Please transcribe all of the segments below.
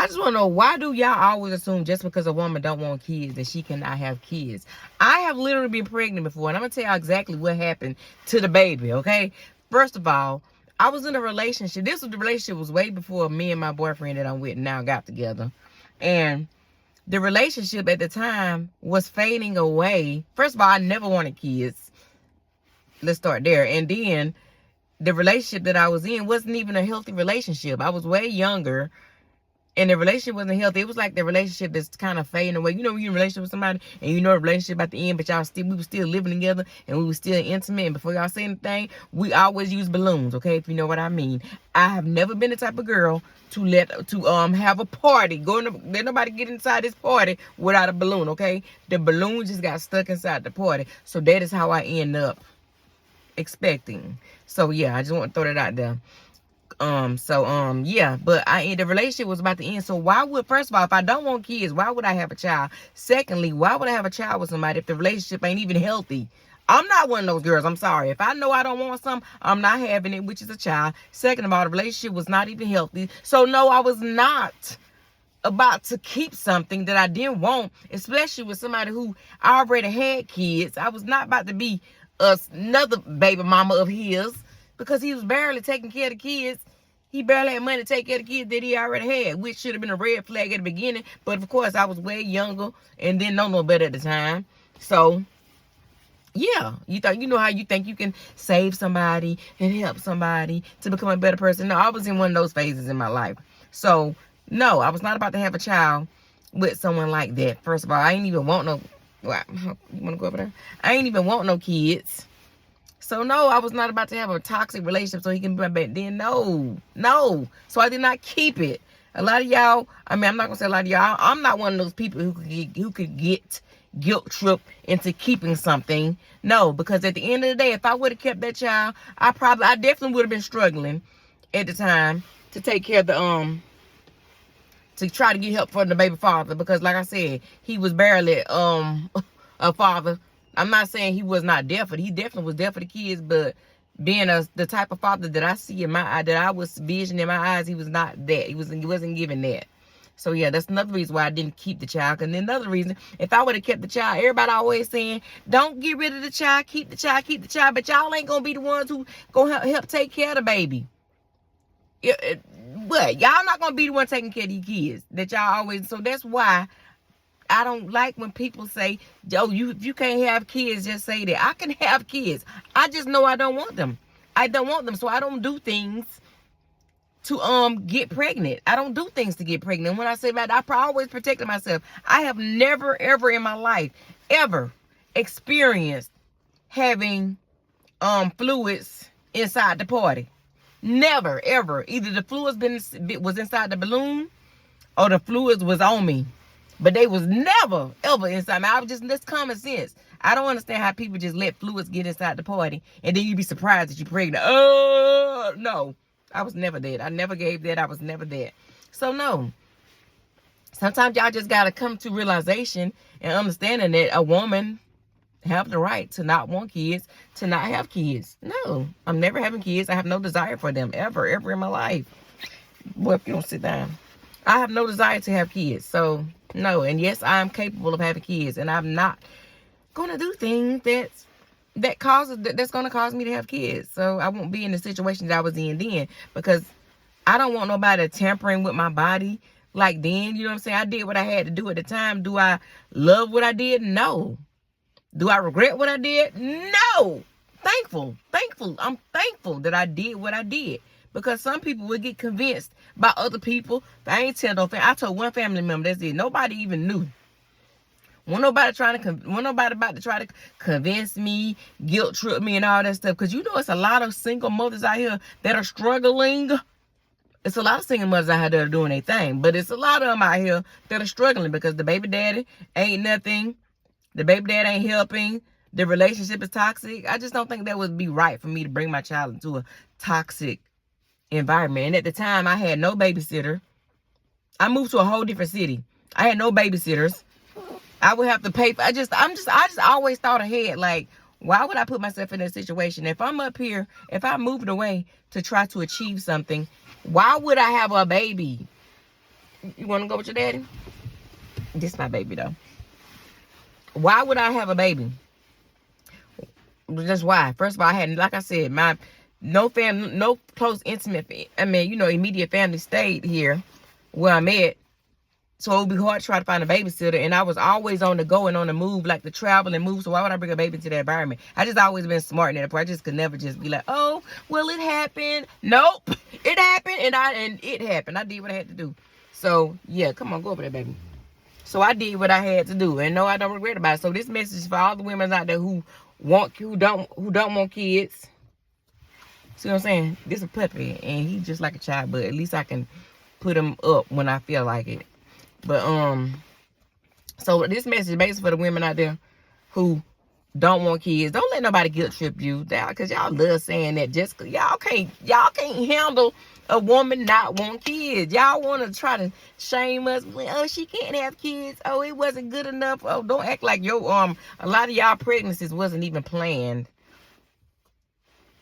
I just want to know, why do y'all always assume just because a woman don't want kids that she cannot have kids? I have literally been pregnant before, and I'm going to tell y'all exactly what happened to the baby, okay? First of all, I was in a relationship. The relationship was way before me and my boyfriend that I'm with now got together. And the relationship at the time was fading away. First of all, I never wanted kids. Let's start there. And then the relationship that I was in wasn't even a healthy relationship. I was way younger, and the relationship wasn't healthy. It was like the relationship that's kind of fading away. You know, when you're in a relationship with somebody and you know the relationship at the end, but we were still living together and we were still intimate. And before y'all say anything, we always use balloons, okay? If you know what I mean. I have never been the type of girl to have a party. Let nobody get inside this party without a balloon, okay? The balloon just got stuck inside the party. So that is how I end up expecting. So yeah, I just want to throw that out there. Yeah, but the relationship was about to end. So first of all, if I don't want kids, why would I have a child? Secondly, why would I have a child with somebody if the relationship ain't even healthy? I'm not one of those girls. I'm sorry. If I know I don't want something, I'm not having it, which is a child. Second of all, the relationship was not even healthy. So no, I was not about to keep something that I didn't want, especially with somebody who already had kids. I was not about to be another baby mama of his, because he was barely taking care of the kids. He barely had money to take care of the kids that he already had, which should have been a red flag at the beginning. But of course, I was way younger and didn't know no better at the time. So yeah, you know how you think you can save somebody and help somebody to become a better person. No, I was in one of those phases in my life. So no, I was not about to have a child with someone like that. First of all, I ain't even want no. You want to go over there? I ain't even want no kids. So no, I was not about to have a toxic relationship so he can be my back then. No. So I did not keep it. A lot of y'all, I'm not going to say a lot of y'all, I'm not one of those people who could get guilt tripped into keeping something. No, because at the end of the day, if I would have kept that child, I definitely would have been struggling at the time to take care of to try to get help for the baby father, because like I said, he was barely a father. I'm not saying he was not there for it. He definitely was there for the kids, but being the type of father that I see in my eye, that I was vision in my eyes, he was not that. He wasn't giving that. So yeah, that's another reason why I didn't keep the child. And another reason, if I would have kept the child, everybody always saying, don't get rid of the child, keep the child, keep the child. But y'all ain't gonna be the ones who gonna help take care of the baby. What? Y'all not gonna be the one taking care of these kids that y'all always. So that's why I don't like when people say, "Oh, if you can't have kids, just say that." I can have kids. I just know I don't want them. I don't want them, so I don't do things to get pregnant. I don't do things to get pregnant. When I say that, I always protected myself. I have never ever in my life ever experienced having fluids inside the party. Never ever. Either the fluids was inside the balloon or the fluids was on me. But they was never, ever inside me. That's common sense. I don't understand how people just let fluids get inside the party and then you be surprised that you're pregnant. Oh, no. I was never that. I never gave that. I was never that. So, no. Sometimes y'all just got to come to realization and understanding that a woman have the right to not want kids, to not have kids. No. I'm never having kids. I have no desire for them ever in my life. Boy, if you don't sit down. I have no desire to have kids. So, no. And yes, I am capable of having kids. And I'm not going to do things that's going to cause me to have kids. So, I won't be in the situation that I was in then. Because I don't want nobody tampering with my body like then. You know what I'm saying? I did what I had to do at the time. Do I love what I did? No. Do I regret what I did? No. Thankful. I'm thankful that I did what I did. Because some people would get convinced by other people. I ain't tell no family. I told one family member, that's it. Nobody even knew. When nobody about to try to convince me, guilt trip me, and all that stuff. Because you know it's a lot of single mothers out here that are struggling. It's a lot of single mothers out here that are doing their thing. But it's a lot of them out here that are struggling because the baby daddy ain't nothing. The baby daddy ain't helping. The relationship is toxic. I just don't think that would be right for me to bring my child into a toxic environment. And at the time, I had no babysitter. I moved to a whole different city. I had no babysitters. I would have to pay for. I just always thought ahead. Like, why would I put myself in that situation? If I'm up here, if I moved away to try to achieve something, why would I have a baby You want to go with your daddy? This my baby, though. Why would I have a baby? That's why. First of all, I had, like I said, my no close, intimate, immediate family stayed here where I'm at. So it would be hard to try to find a babysitter. And I was always on the go and on the move, like to travel and move. So why would I bring a baby into that environment? I just always been smart in that part. I just could never just be like, oh, well, it happened. Nope. It happened and it happened. I did what I had to do. So yeah, come on, go over there, baby. So I did what I had to do. And no, I don't regret about it. So this message is for all the women out there who don't want kids. See what I'm saying? This is a puppy and he's just like a child, but at least I can put him up when I feel like it. But so this message is basically for the women out there who don't want kids. Don't let nobody guilt trip you down, because y'all love saying that just cause y'all can't handle a woman not want kids. Y'all want to try to shame us. Oh, she can't have kids. Oh, it wasn't good enough. Oh, don't act like your a lot of y'all pregnancies wasn't even planned.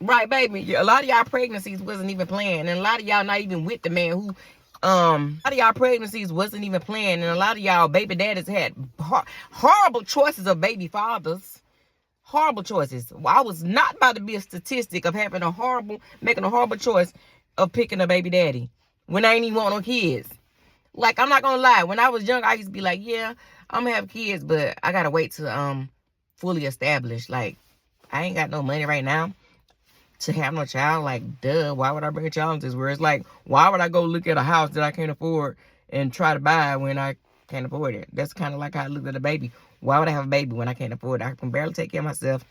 Right, baby. A lot of y'all pregnancies wasn't even planned, and a lot of y'all not even with the man who. A lot of y'all pregnancies wasn't even planned, and a lot of y'all baby daddies had horrible choices of baby fathers. Horrible choices. Well, I was not about to be a statistic of making a horrible choice of picking a baby daddy when I ain't even want no kids. Like, I'm not gonna lie. When I was young, I used to be like, yeah, I'm gonna have kids, but I gotta wait to fully establish. Like, I ain't got no money right now to have no child. Like, duh, why would I bring a child into this world? It's like, why would I go look at a house that I can't afford and try to buy when I can't afford it? That's kind of like how I looked at a baby. Why would I have a baby when I can't afford it? I can barely take care of myself.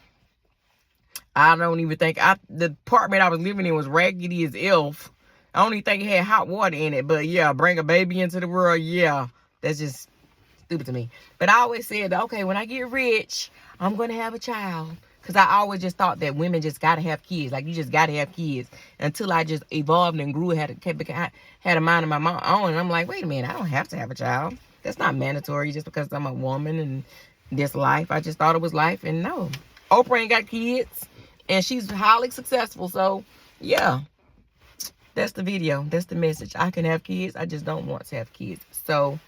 I don't even think the apartment I was living in was raggedy as elf. I don't even think it had hot water in it. But yeah, bring a baby into the world. Yeah, that's just stupid to me. But I always said, okay, when I get rich, I'm going to have a child. Because I always just thought that women just got to have kids. Like, you just got to have kids. Until I just evolved and grew, had a mind of my own. And I'm like, wait a minute, I don't have to have a child. That's not mandatory just because I'm a woman and this life. I just thought it was life. And no. Oprah ain't got kids. And she's highly successful. So, yeah. That's the video. That's the message. I can have kids. I just don't want to have kids. So,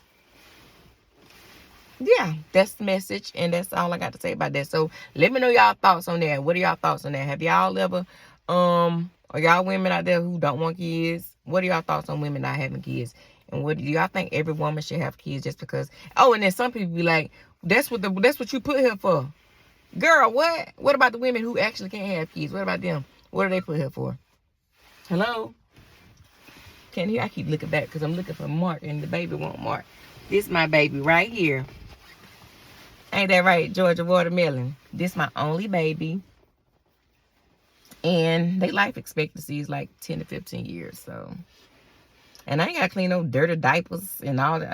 yeah, that's the message, and that's all I got to say about that. So let me know y'all thoughts on that. What are y'all thoughts on that? Have y'all ever are y'all women out there who don't want kids? What are y'all thoughts on women not having kids? And what do y'all think every woman should have kids just because? Oh, and then some people be like, that's what you put here for. Girl, what about the women who actually can't have kids? What about them? What do they put here for? Hello? Can't hear. I keep looking back because I'm looking for Mark, and the baby won't Mark. This is my baby right here. Ain't that right, Georgia Watermelon? This my only baby. And they life expectancy is like 10 to 15 years. So, and I ain't got to clean no dirty diapers and all that.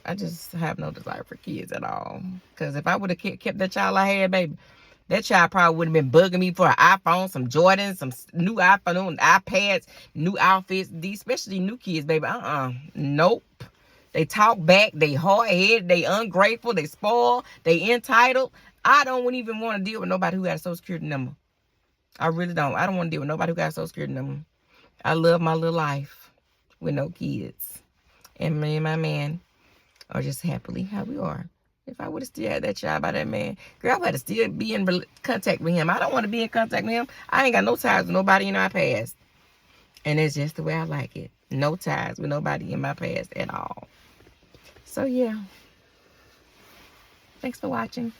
I just have no desire for kids at all. Because if I would have kept that child I had, baby, that child probably would have been bugging me for an iPhone, some Jordans, some new iPhone, iPads, new outfits. These, especially new kids, baby. Nope. They talk back. They hard-headed. They ungrateful. They spoiled. They entitled. I don't even want to deal with nobody who got a Social Security number. I really don't. I don't want to deal with nobody who got a Social Security number. I love my little life with no kids. And me and my man are just happily how we are. If I would have still had that child by that man, girl, I would have still be in contact with him. I don't want to be in contact with him. I ain't got no ties with nobody in my past. And it's just the way I like it. No ties with nobody in my past at all. So, yeah. Thanks for watching.